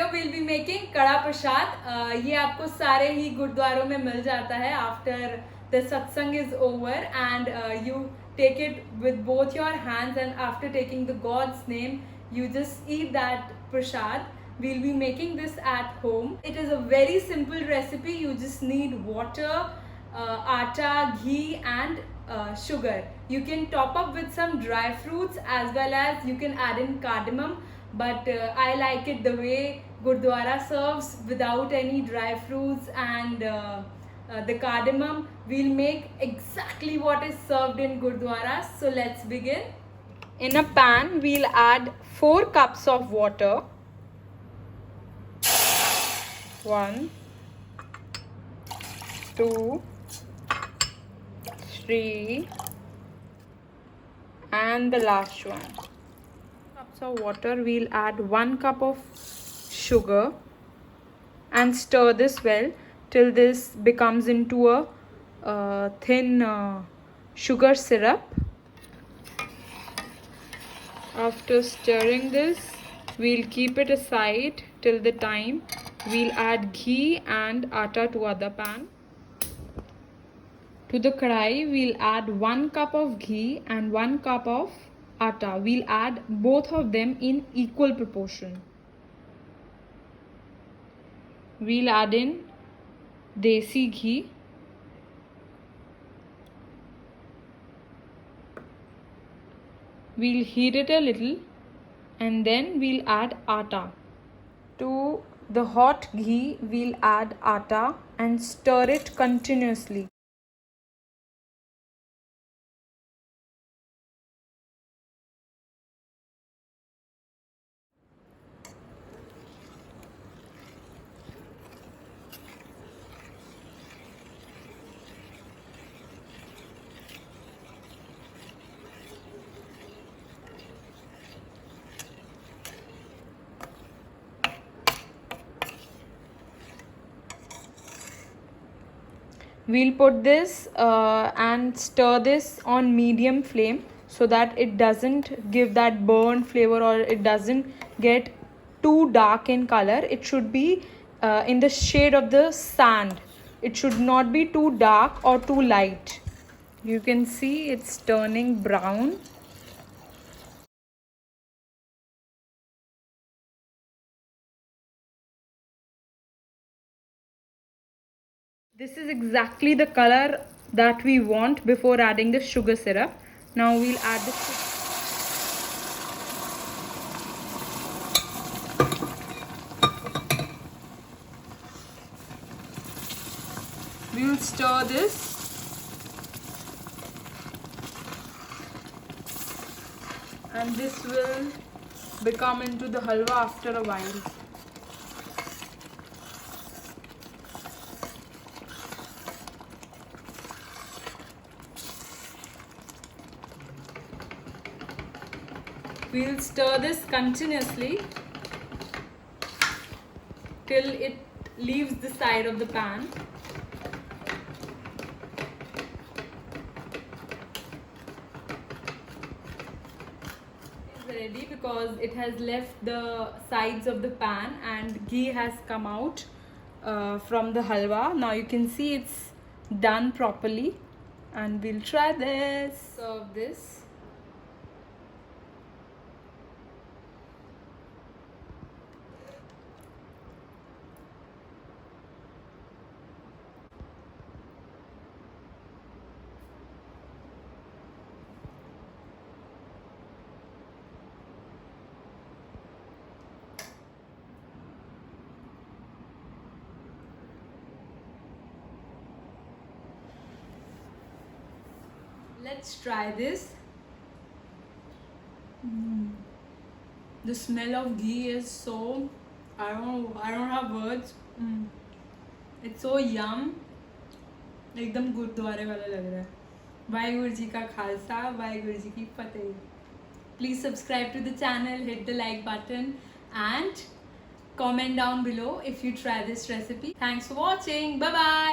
video we'll be making कड़ा प्रसाद. ये आपको सारे ही गुरुद्वारों में मिल जाता है after the satsang is over, and you take it with both your hands, and after taking the God's name you just eat that prasad. We'll be making this at home. It is a very simple recipe. You just need water, atta, ghee and sugar. You can top up with some dry fruits as well as you can add in cardamom, but I like it the way Gurdwara serves without any dry fruits and the cardamom. We'll make exactly what is served in Gurdwara. So let's begin. In a pan we'll add 4 cups of water. 1, 2, 3 and the last one. Cups of water, we'll add 1 cup of sugar and stir this well till this becomes into a thin sugar syrup. After stirring this, we'll keep it aside till the time we'll add ghee and atta to other pan. To the kadai, we'll add 1 cup of ghee and 1 cup of atta. We'll add both of them in equal proportion. We'll add in desi ghee. We'll heat it a little and then we'll add atta. To the hot ghee, we'll add atta and stir it continuously. We'll put this and stir this on medium flame so that it doesn't give that burnt flavor or it doesn't get too dark in color. It should be in the shade of the sand. It should not be too dark or too light. You can see it's turning brown. This is exactly the color that we want before adding the sugar syrup. Now we'll add the sugar. We'll stir this. And this will become into the halwa after a while. We'll stir this continuously till it leaves the side of the pan. It's ready because it has left the sides of the pan and ghee has come out from the halwa. Now you can see it's done properly, and we'll try this. Serve this. Let's try this. The smell of ghee is so, I don't have words. It's so yum. एकदम गुरुद्वारे वाला लग रहा है. वाहेगुरु जी का खालसा, वाहेगुरु जी की फतेह. Please subscribe to the channel, hit the like button and comment down below if you try this recipe. Thanks for watching. Bye bye.